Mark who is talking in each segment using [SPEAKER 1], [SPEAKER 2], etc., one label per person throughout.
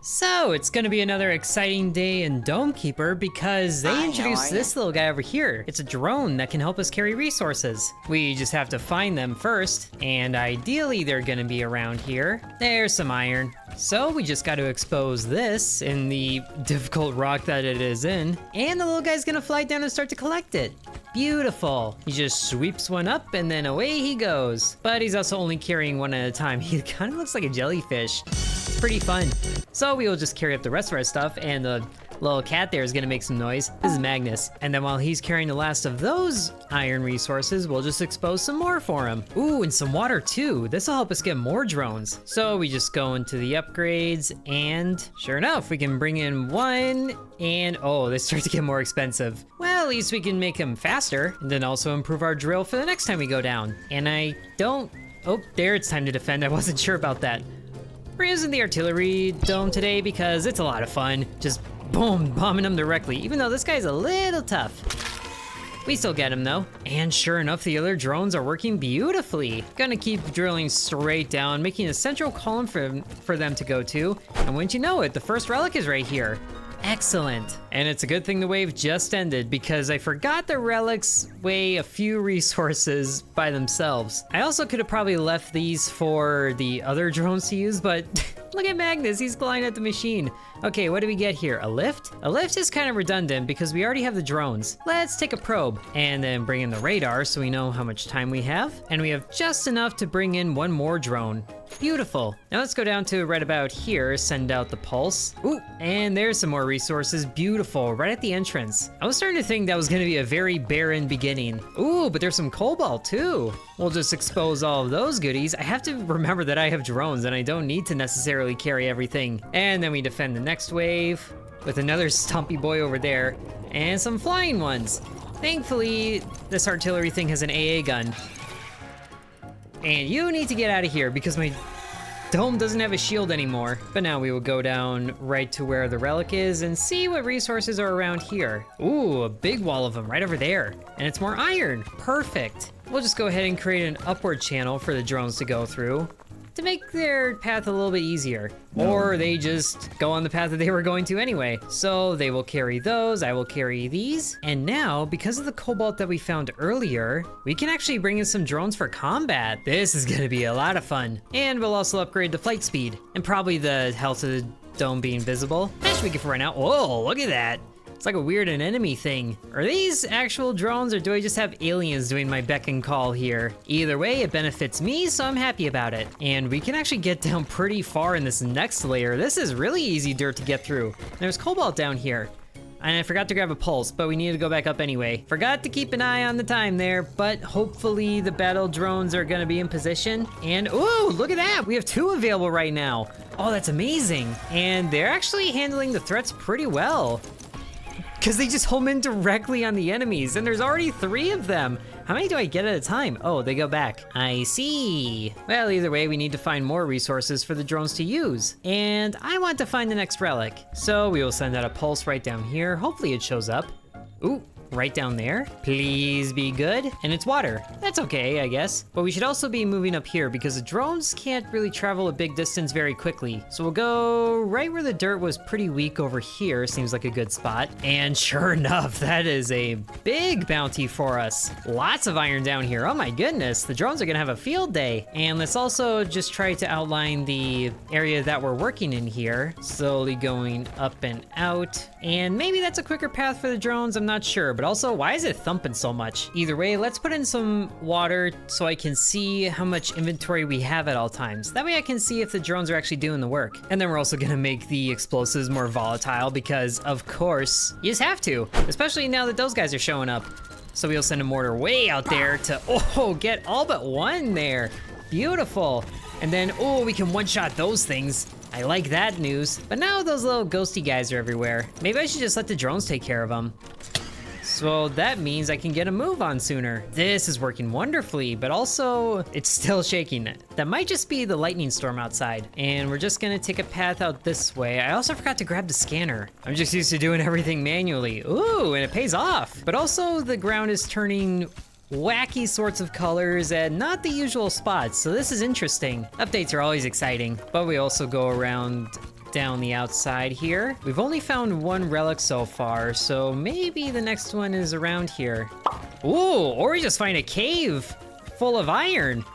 [SPEAKER 1] So, it's gonna be another exciting day in Dome Keeper because they introduced this little guy over here. It's a drone that can help us carry resources. We just have to find them first, and ideally they're gonna be around here. There's some iron. So we just got to expose this in the difficult rock that it is in, and the little guy's gonna fly down and start to collect it. Beautiful. He just sweeps one up and then away he goes. But he's also only carrying one at a time. He kind of looks like a jellyfish. It's pretty fun. So we will just carry up the rest of our stuff, and the little cat there is gonna make some noise. This is Magnus. And then while he's carrying the last of those iron resources, we'll just expose some more for him. Ooh, and some water too. This will help us get more drones. So we just go into the upgrades, and sure enough, we can bring in one, and oh, they start to get more expensive. Well, at least we can make them faster, and then also improve our drill for the next time we go down. And I don't, oh, there, it's time to defend. I wasn't sure about that. We're using the artillery dome today because it's a lot of fun. Just boom, bombing them directly, even though this guy's a little tough. We still get him though. And sure enough, the other drones are working beautifully. Gonna keep drilling straight down, making a central column for them to go to. And wouldn't you know it, the first relic is right here. Excellent. And it's a good thing the wave just ended because I forgot the relics weigh a few resources by themselves. I also could have probably left these for the other drones to use, but look at Magnus, he's flying at the machine. Okay, what do we get here? A lift? A lift is kind of redundant because we already have the drones. Let's take a probe and then bring in the radar so we know how much time we have. And we have just enough to bring in one more drone. Beautiful. Now let's go down to right about here, send out the pulse. Ooh, and there's some more resources. Beautiful, right at the entrance. I was starting to think that was gonna be a very barren beginning. Ooh, but there's some cobalt too. We'll just expose all of those goodies. I have to remember that I have drones and I don't need to necessarily carry everything. And then we defend the next wave with another stumpy boy over there and some flying ones. Thankfully, this artillery thing has an AA gun. And you need to get out of here because my dome doesn't have a shield anymore. But now we will go down right to where the relic is and see what resources are around here. Ooh, a big wall of them right over there. And it's more iron. Perfect. We'll just go ahead and create an upward channel for the drones to go through to make their path a little bit easier. Or they just go on the path that they were going to anyway. So they will carry those, I will carry these. And now, because of the cobalt that we found earlier, we can actually bring in some drones for combat. This is gonna be a lot of fun. And we'll also upgrade the flight speed and probably the health of the dome being visible. That should be good for right now. Whoa, look at that. It's like a weird anemone thing. Are these actual drones or do I just have aliens doing my beck and call here? Either way, it benefits me, so I'm happy about it. And we can actually get down pretty far in this next layer. This is really easy dirt to get through. There's cobalt down here. And I forgot to grab a pulse, but we need to go back up anyway. Forgot to keep an eye on the time there, but hopefully the battle drones are gonna be in position. And ooh, look at that, we have 2 available right now. Oh, that's amazing. And they're actually handling the threats pretty well, because they just home in directly on the enemies, and there's already 3 of them. How many do I get at a time? Oh, they go back. I see. Well, either way, we need to find more resources for the drones to use. And I want to find the next relic. So we will send out a pulse right down here. Hopefully it shows up. Ooh. Right down there. Please be good. And it's water. That's okay, I guess. But we should also be moving up here because the drones can't really travel a big distance very quickly. So we'll go right where the dirt was pretty weak over here. Seems like a good spot. And sure enough, that is a big bounty for us. Lots of iron down here. Oh my goodness. The drones are gonna have a field day. And let's also just try to outline the area that we're working in here. Slowly going up and out. And maybe that's a quicker path for the drones. I'm not sure. But also, why is it thumping so much? Either way, let's put in some water so I can see how much inventory we have at all times. That way I can see if the drones are actually doing the work. And then we're also gonna make the explosives more volatile because, of course, you just have to, especially now that those guys are showing up. So we'll send a mortar way out there to, oh, get all but one there. Beautiful. And then, oh, we can one-shot those things. I like that news. But now those little ghosty guys are everywhere. Maybe I should just let the drones take care of them. So that means I can get a move on sooner. This is working wonderfully, but also it's still shaking. That might just be the lightning storm outside. And we're just gonna take a path out this way. I also forgot to grab the scanner. I'm just used to doing everything manually. Ooh, and it pays off. But also the ground is turning wacky sorts of colors and not the usual spots, so this is interesting. Updates are always exciting, but we also go around down the outside here. We've only found one relic so far, so maybe the next one is around here. Ooh, or we just find a cave full of iron.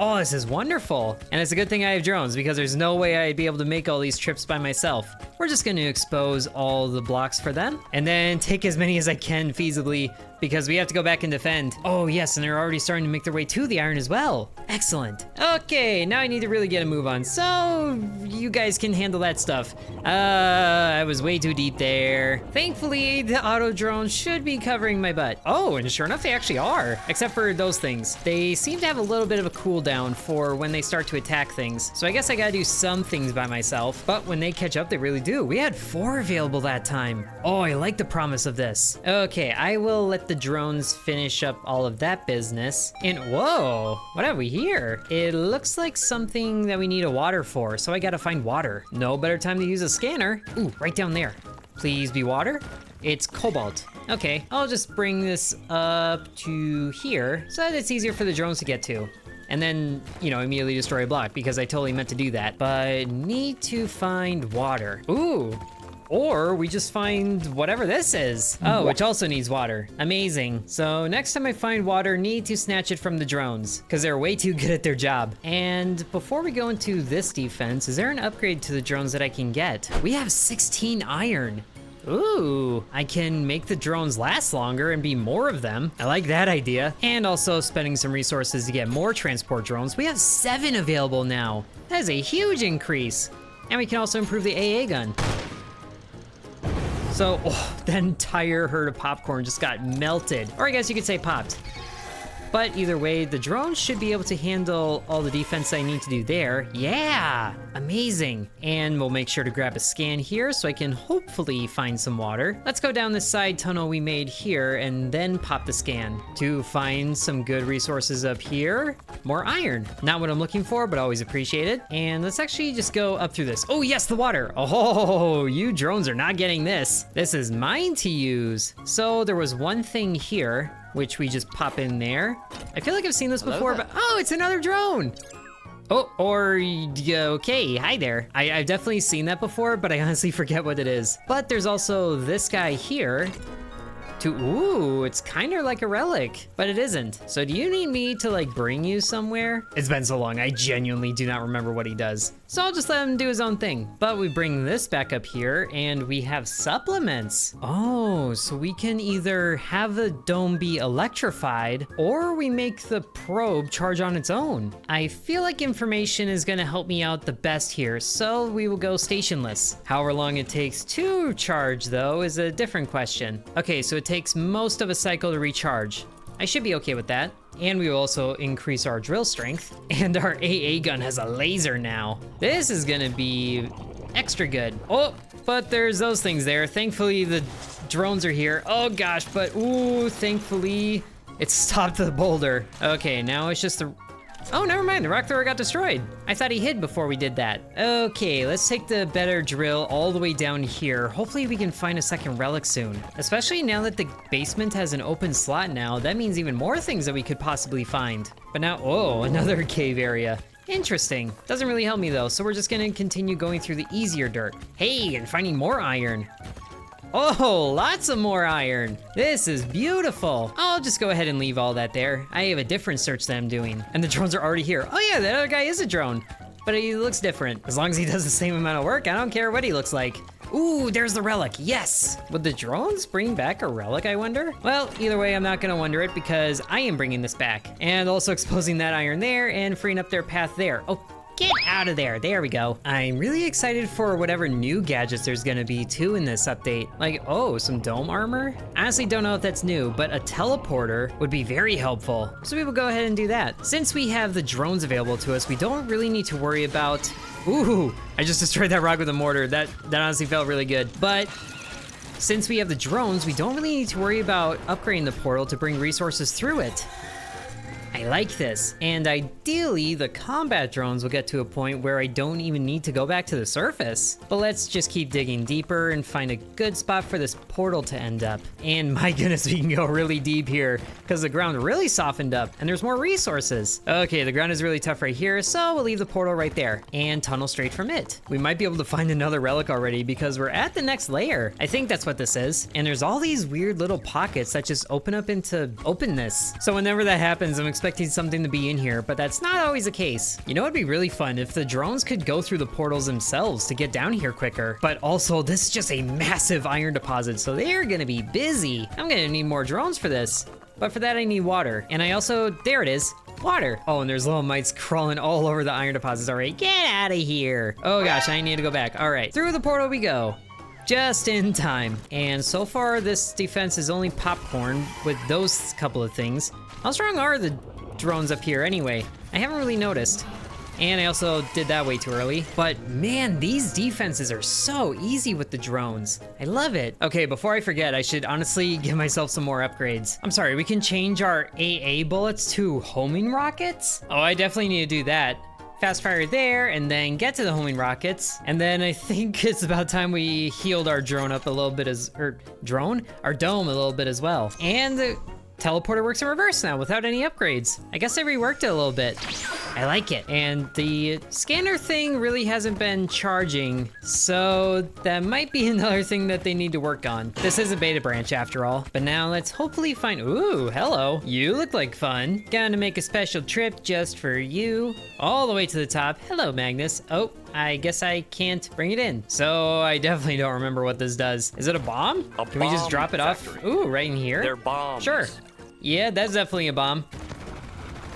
[SPEAKER 1] Oh, this is wonderful. And it's a good thing I have drones because there's no way I'd be able to make all these trips by myself. We're just gonna expose all the blocks for them and then take as many as I can feasibly because we have to go back and defend. Oh yes, and they're already starting to make their way to the iron as well. Excellent. Okay, now I need to really get a move on. So you guys can handle that stuff. I was way too deep there. Thankfully, the auto drones should be covering my butt. Oh, and sure enough, they actually are. Except for those things. They seem to have a little bit of a cooldown for when they start to attack things. So I guess I gotta do some things by myself. But when they catch up, they really do. We had 4 available that time. Oh, I like the promise of this. Okay, I will let the drones finish up all of that business. And whoa, what have we here? It looks like something that we need a water for, so I gotta find water. No better time to use a scanner. Ooh, right down there. Please be water. It's cobalt. Okay, I'll just bring this up to here so that it's easier for the drones to get to. And then, you know, immediately destroy a block because I totally meant to do that. But need to find water. Ooh. Or we just find whatever this is. Oh, which also needs water. Amazing. So next time I find water, need to snatch it from the drones because they're way too good at their job. And before we go into this defense, is there an upgrade to the drones that I can get? We have 16 iron. Ooh, I can make the drones last longer and be more of them. I like that idea. And also spending some resources to get more transport drones. We have 7 available now. That is a huge increase. And we can also improve the AA gun. So, oh, that entire herd of popcorn just got melted. Or I guess you could say popped. But either way, the drones should be able to handle all the defense I need to do there. Yeah, amazing. And we'll make sure to grab a scan here so I can hopefully find some water. Let's go down this side tunnel we made here and then pop the scan to find some good resources up here. More iron. Not what I'm looking for, but always appreciated. And let's actually just go up through this. Oh yes, the water. Oh, you drones are not getting this. This is mine to use. So there was one thing here, which we just pop in there. I feel like I've seen this before, but oh, it's another drone. Oh, or, okay, hi there. I've definitely seen that before, but I honestly forget what it is. But there's also this guy here. Ooh, it's kind of like a relic, but it isn't. So do you need me to like bring you somewhere? It's been so long, I genuinely do not remember what he does. So I'll just let him do his own thing. But we bring this back up here and we have supplements. Oh, so we can either have the dome be electrified or we make the probe charge on its own. I feel like information is gonna help me out the best here, so we will go stationless. However long it takes to charge though is a different question. Okay, so it takes most of a cycle to recharge. I should be okay with that. And we will also increase our drill strength. And our AA gun has a laser now. This is gonna be extra good. Oh, but there's those things there. Thankfully the drones are here. Oh gosh, but ooh, thankfully it stopped the boulder. Okay, now it's just the, oh, never mind, the rock thrower got destroyed. I thought he hid before we did that. Okay, let's take the better drill all the way down here. Hopefully we can find a second relic soon. Especially now that the basement has an open slot now, that means even more things that we could possibly find. But now, oh, another cave area. Interesting. Doesn't really help me though, so we're just gonna continue going through the easier dirt. Hey, and finding more iron. Oh, lots of more iron. This is beautiful. I'll just go ahead and leave all that there. I have a different search that I'm doing. And the drones are already here. Oh yeah, that other guy is a drone. But he looks different. As long as he does the same amount of work, I don't care what he looks like. Ooh, there's the relic, yes! Would the drones bring back a relic, I wonder? Well, either way, I'm not gonna wonder it because I am bringing this back. And also exposing that iron there and freeing up their path there. Oh, get out of there, there we go. I'm really excited for whatever new gadgets there's gonna be too in this update. Like, oh, some dome armor? Honestly don't know if that's new, but a teleporter would be very helpful. So we will go ahead and do that. Since we have the drones available to us, we don't really need to worry about, ooh, I just destroyed that rock with a mortar. That honestly felt really good. But since we have the drones, we don't really need to worry about upgrading the portal to bring resources through it. I like this. And ideally, the combat drones will get to a point where I don't even need to go back to the surface. But let's just keep digging deeper and find a good spot for this portal to end up. And my goodness, we can go really deep here because the ground really softened up and there's more resources. Okay, the ground is really tough right here, so we'll leave the portal right there and tunnel straight from it. We might be able to find another relic already because we're at the next layer. I think that's what this is. And there's all these weird little pockets that just open up into openness. So whenever that happens, I'm expecting something to be in here, but that's not always the case. You know, it'd be really fun if the drones could go through the portals themselves to get down here quicker. But also, this is just a massive iron deposit, so they're gonna be busy. I'm gonna need more drones for this. But for that, I need water. And I also, there it is, water. Oh, and there's little mites crawling all over the iron deposits already. Get out of here. Oh gosh, I need to go back. All right, through the portal we go. Just in time. And so far, this defense is only popcorn with those couple of things. How strong are the drones up here anyway? I haven't really noticed. And I also did that way too early. But man, these defenses are so easy with the drones. I love it. Okay, before I forget, I should honestly give myself some more upgrades. I'm sorry, we can change our AA bullets to homing rockets? Oh, I definitely need to do that. Fast fire there, and then get to the homing rockets. And then I think it's about time we healed our drone up a little bit our dome a little bit as well. And the teleporter works in reverse now without any upgrades. I guess they reworked it a little bit. I like it. And the scanner thing really hasn't been charging, so that might be another thing that they need to work on. This is a beta branch after all, but now let's hopefully find, ooh, hello. You look like fun. Gonna make a special trip just for you. All the way to the top. Hello, Magnus. Oh, I guess I can't bring it in. So I definitely don't remember what this does. Is it a bomb? Can we just drop it off? Ooh, right in here?
[SPEAKER 2] They're bombs.
[SPEAKER 1] Sure. Yeah, that's definitely a bomb.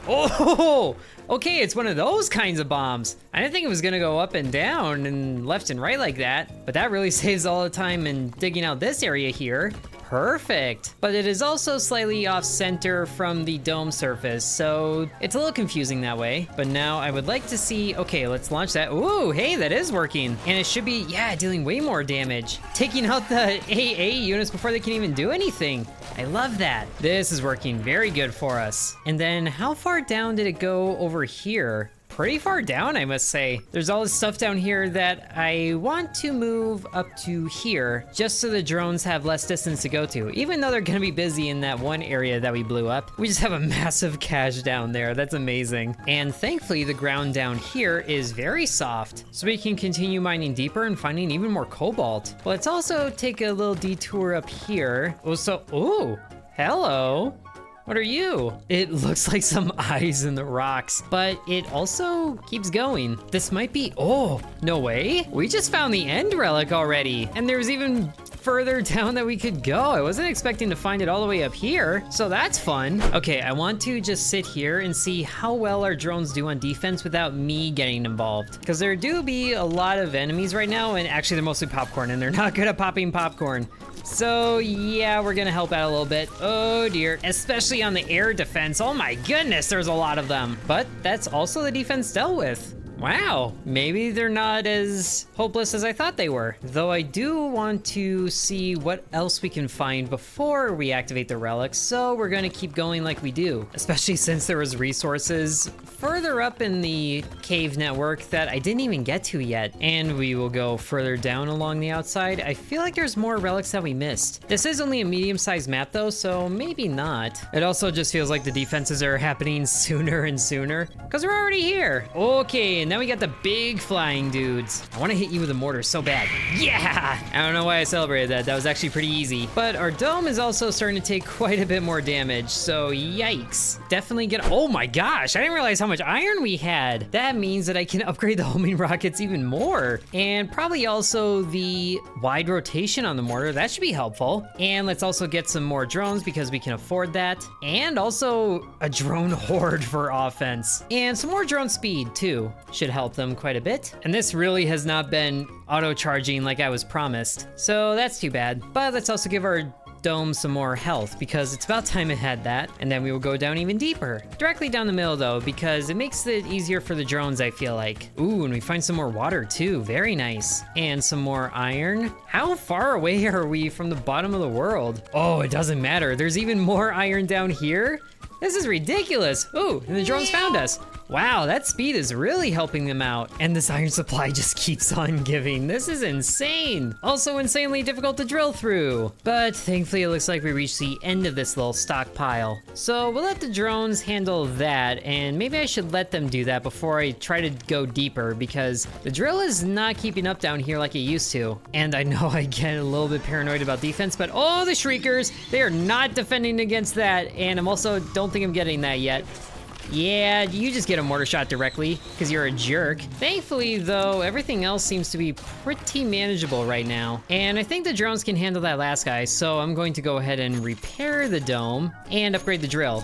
[SPEAKER 1] Oh, okay, it's one of those kinds of bombs. I didn't think it was gonna go up and down and left and right like that, but that really saves all the time in digging out this area here. Perfect. But it is also slightly off center from the dome surface, so it's a little confusing that way. But now I would like to see, okay, let's launch that. Ooh, hey, that is working. And it should be, yeah, dealing way more damage. Taking out the AA units before they can even do anything. I love that. This is working very good for us. And then how far down did it go over here? Pretty far down, I must say. There's all this stuff down here that I want to move up to here, just so the drones have less distance to go to. Even though they're gonna be busy in that one area that we blew up, we just have a massive cache down there. That's amazing. And thankfully, the ground down here is very soft, so we can continue mining deeper and finding even more cobalt. But let's also take a little detour up here. Ooh, hello. What are you? It looks like some eyes in the rocks, but it also keeps going. This might be, oh, no way. We just found the end relic already. And there's even further down that we could go. I wasn't expecting to find it all the way up here, so that's fun. Okay, I want to just sit here and see how well our drones do on defense without me getting involved. Because there do be a lot of enemies right now, and actually they're mostly popcorn, and they're not good at popping popcorn. So yeah, we're gonna help out a little bit. Oh dear, especially on the air defense. Oh my goodness, there's a lot of them. But that's also the defense dealt with. Wow, maybe they're not as hopeless as I thought they were. Though I do want to see what else we can find before we activate the relics, so we're gonna keep going like we do. Especially since there was resources further up in the cave network that I didn't even get to yet. And we will go further down along the outside. I feel like there's more relics that we missed. This is only a medium-sized map though, so maybe not. It also just feels like the defenses are happening sooner and sooner, because we're already here. Okay, and now we got the big flying dudes. I want to hit you with a mortar so bad. Yeah! I don't know why I celebrated that. That was actually pretty easy. But our dome is also starting to take quite a bit more damage, so yikes. Definitely get, oh my gosh, I didn't realize how much iron we had. That means that I can upgrade the homing rockets even more. And probably also the wide rotation on the mortar. That should be helpful. And let's also get some more drones because we can afford that. And also a drone horde for offense. And some more drone speed too. Should help them quite a bit. And this really has not been auto-charging like I was promised, so that's too bad. But let's also give our dome some more health because it's about time it had that. And then we will go down even deeper. Directly down the middle though, because it makes it easier for the drones, I feel like. Ooh, and we find some more water too. Very nice. And some more iron. How far away are we from the bottom of the world? Oh, it doesn't matter. There's even more iron down here. This is ridiculous. Ooh, and the drones found us. Wow, that speed is really helping them out. And this iron supply just keeps on giving. This is insane. Also insanely difficult to drill through. But thankfully it looks like we reached the end of this little stockpile. So we'll let the drones handle that, and maybe I should let them do that before I try to go deeper, because the drill is not keeping up down here like it used to. And I know I get a little bit paranoid about defense, but oh, the shriekers, they are not defending against that. And I'm also, don't think I'm getting that yet. Yeah, you just get a mortar shot directly, because you're a jerk. Thankfully, though, everything else seems to be pretty manageable right now. And I think the drones can handle that last guy, so I'm going to go ahead and repair the dome and upgrade the drill.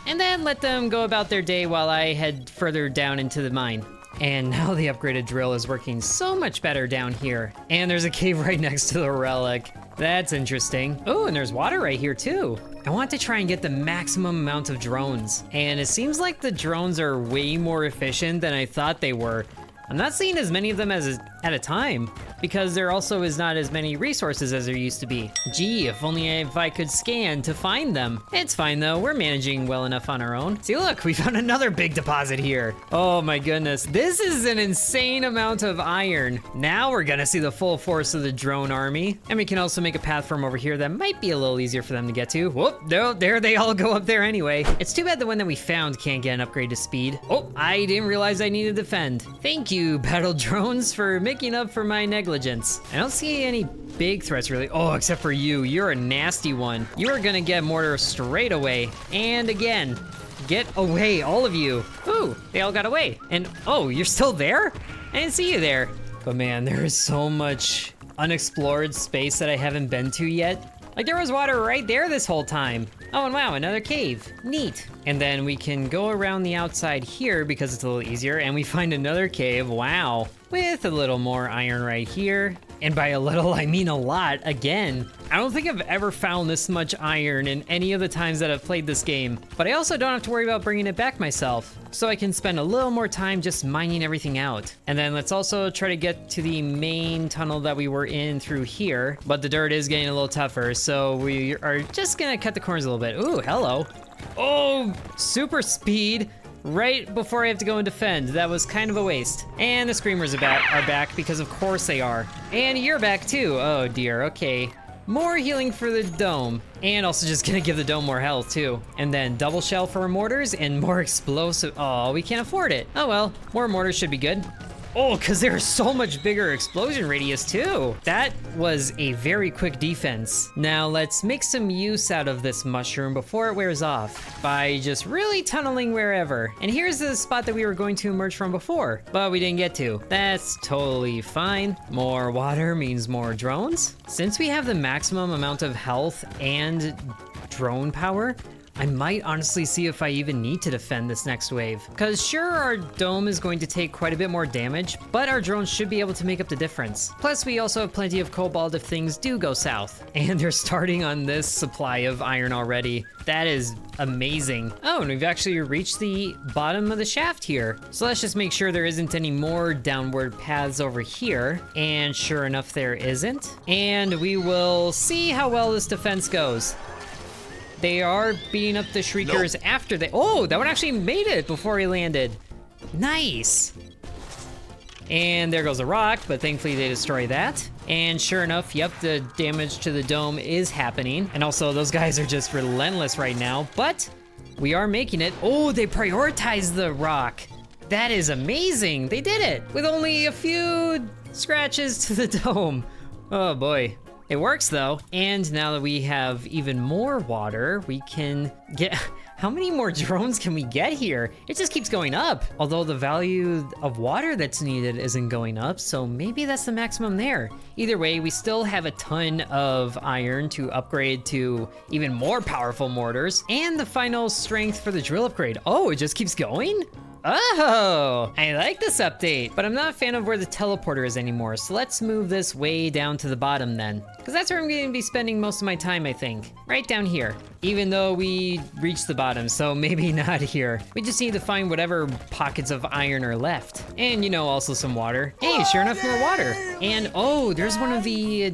[SPEAKER 1] And then let them go about their day while I head further down into the mine. And now the upgraded drill is working so much better down here. And there's a cave right next to the relic. That's interesting. Oh, and there's water right here too. I want to try and get the maximum amount of drones. And it seems like the drones are way more efficient than I thought they were. I'm not seeing as many of them as at a time, because there also is not as many resources as there used to be. Gee, if I could scan to find them. It's fine though, we're managing well enough on our own. See, look, we found another big deposit here. Oh my goodness, this is an insane amount of iron. Now we're gonna see the full force of the drone army. And we can also make a path from over here that might be a little easier for them to get to. Whoop, there they all go up there anyway. It's too bad the one that we found can't get an upgrade to speed. Oh, I didn't realize I needed to defend. Thank you, battle drones, for making up for my negligence. I don't see any big threats really. Oh, except for you. You're a nasty one. You are gonna get mortar straight away. And again, get away, all of you. Ooh, they all got away. And oh, you're still there? I didn't see you there. But man, there is so much unexplored space that I haven't been to yet. Like there was water right there this whole time. Oh, and wow, another cave. Neat. And then we can go around the outside here because it's a little easier, and we find another cave, wow, with a little more iron right here. And by a little, I mean a lot, again. I don't think I've ever found this much iron in any of the times that I've played this game, but I also don't have to worry about bringing it back myself. So I can spend a little more time just mining everything out. And then let's also try to get to the main tunnel that we were in through here, but the dirt is getting a little tougher, so we are just gonna cut the corners a little bit. Ooh, hello. Oh, super speed. Right before I have to go and defend. That was kind of a waste. And the screamers are back because of course they are. And you're back too. Oh dear, okay. More healing for the dome. And also just gonna give the dome more health too. And then double shell for our mortars and more explosive. Oh, we can't afford it. Oh well, more mortars should be good. Oh, because there's so much bigger explosion radius too. That was a very quick defense. Now let's make some use out of this mushroom before it wears off by just really tunneling wherever. And here's the spot that we were going to emerge from before, but we didn't get to. That's totally fine. More water means more drones. Since we have the maximum amount of health and drone power, I might honestly see if I even need to defend this next wave. Because sure, our dome is going to take quite a bit more damage, but our drones should be able to make up the difference. Plus, we also have plenty of cobalt if things do go south. And they're starting on this supply of iron already. That is amazing. Oh, and we've actually reached the bottom of the shaft here. So let's just make sure there isn't any more downward paths over here. And sure enough, there isn't. And we will see how well this defense goes. They are beating up the shriekers after they... Oh, that one actually made it before he landed. Nice. And there goes a rock, but thankfully they destroy that. And sure enough, yep, the damage to the dome is happening. And also, those guys are just relentless right now, but we are making it. Oh, they prioritized the rock. That is amazing. They did it with only a few scratches to the dome. Oh boy. It works though, and now that we have even more water, we can get... How many more drones can we get here? It just keeps going up. Although the value of water that's needed isn't going up, so maybe that's the maximum there. Either way, we still have a ton of iron to upgrade to even more powerful mortars, and the final strength for the drill upgrade. Oh, it just keeps going? Oh, I like this update, but I'm not a fan of where the teleporter is anymore, so let's move this way down to the bottom then. Because that's where I'm going to be spending most of my time, I think. Right down here. even though we reached the bottom, so maybe not here. We just need to find whatever pockets of iron are left. And, you know, also some water. Hey, sure enough, more water. And, oh, there's one of the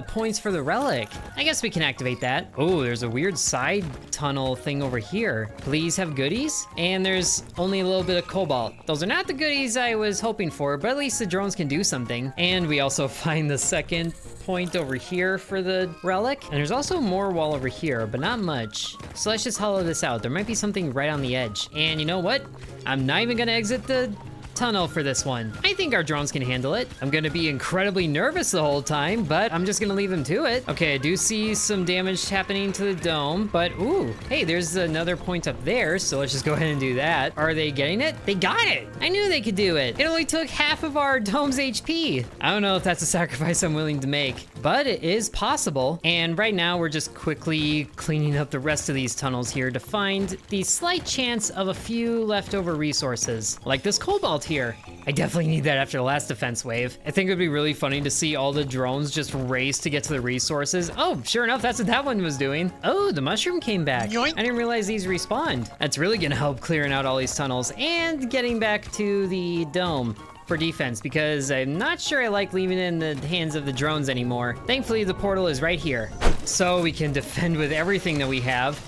[SPEAKER 1] points for the relic. I guess we can activate that. Oh, there's a weird side tunnel thing over here. Please have goodies. And there's only a little bit of cobalt. Those are not the goodies I was hoping for, but at least the drones can do something. And we also find the second point over here for the relic. And there's also more wall over here, but not much. So let's just hollow this out. There might be something right on the edge. And you know what? I'm not even gonna exit the tunnel for this one. I think our drones can handle it. I'm gonna be incredibly nervous the whole time, but I'm just gonna leave them to it. Okay, I do see some damage happening to the dome, but ooh, hey, there's another point up there, so let's just go ahead and do that. Are they getting it? They got it! I knew they could do it. It only took half of our dome's HP. I don't know if that's a sacrifice I'm willing to make, but it is possible. And right now, we're just quickly cleaning up the rest of these tunnels here to find the slight chance of a few leftover resources, like this cobalt here. I definitely need that after the last defense wave. I think it would be really funny to see all the drones just race to get to the resources. Oh, sure enough, that's what that one was doing. Oh, the mushroom came back. Yoink. I didn't realize these respawned. That's really gonna help clearing out all these tunnels and getting back to the dome for defense, because I'm not sure I like leaving it in the hands of the drones anymore. Thankfully, the portal is right here, so we can defend with everything that we have.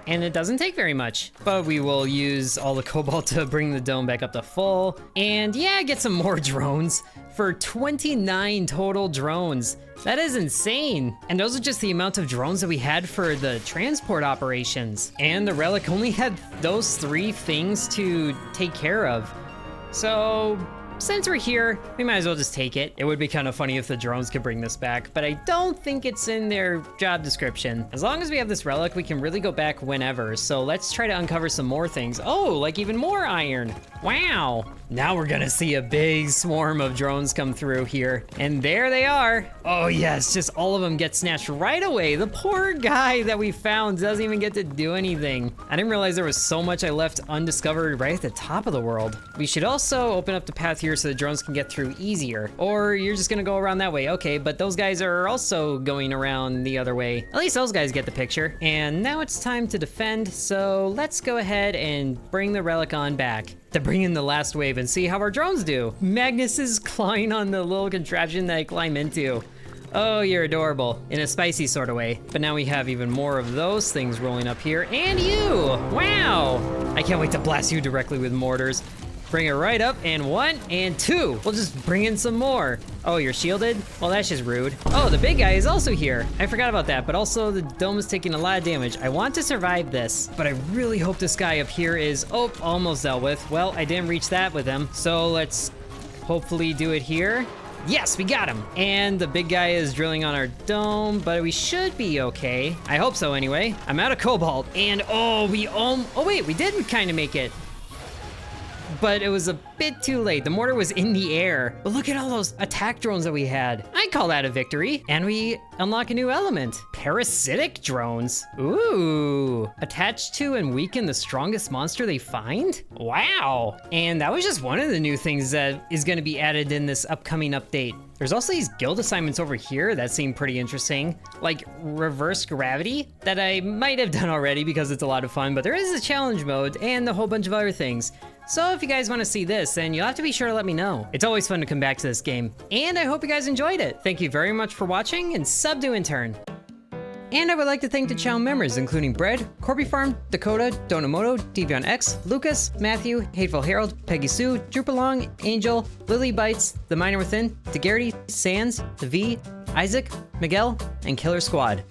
[SPEAKER 1] And it doesn't take very much, but we will use all the cobalt to bring the dome back up to full. And yeah, get some more drones for 29 total drones. That is insane. And those are just the amount of drones that we had for the transport operations. And the relic only had those 3 things to take care of. So since we're here, we might as well just take it. It would be kind of funny if the drones could bring this back, but I don't think it's in their job description. As long as we have this relic, we can really go back whenever. So let's try to uncover some more things. Oh, like even more iron. Wow. Now we're gonna see a big swarm of drones come through here. And there they are. Oh yes, just all of them get snatched right away. The poor guy that we found doesn't even get to do anything. I didn't realize there was so much I left undiscovered right at the top of the world. We should also open up the path here so the drones can get through easier. Or you're just gonna go around that way. Okay, but those guys are also going around the other way. At least those guys get the picture. And now it's time to defend, so let's go ahead and bring the relic on back to bring in the last wave and see how our drones do. Magnus is clawing on the little contraption that I climb into. Oh, you're adorable, in a spicy sort of way. But now we have even more of those things rolling up here, and you! Wow! I can't wait to blast you directly with mortars. Bring it right up, and 1 and 2. We'll just bring in some more. Oh, you're shielded? Well, that's just rude. Oh, the big guy is also here. I forgot about that, but also the dome is taking a lot of damage. I want to survive this, but I really hope this guy up here is, oh, almost dealt with. Well, I didn't reach that with him, so let's hopefully do it here. Yes, we got him. And the big guy is drilling on our dome, but we should be okay. I hope so anyway. I'm out of cobalt, and oh, wait, we did kind of make it. But it was a bit too late. The mortar was in the air. But look at all those attack drones that we had. I call that a victory. And we unlock a new element. Parasitic drones. Ooh. Attach to and weaken the strongest monster they find? Wow. And that was just one of the new things that is going to be added in this upcoming update. There's also these guild assignments over here that seem pretty interesting, like reverse gravity, that I might have done already because it's a lot of fun, but there is a challenge mode and a whole bunch of other things. So if you guys want to see this, then you'll have to be sure to let me know. It's always fun to come back to this game, and I hope you guys enjoyed it. Thank you very much for watching, and sub to Intern. And I would like to thank the channel members, including Bread, Corby Farm, Dakota, Donamoto, Devion X, Lucas, Matthew, Hateful Harold, Peggy Sue, Droopalong, Angel, Lily Bites, The Miner Within, DeGarity, Sands, The V, Isaac, Miguel, and Killer Squad.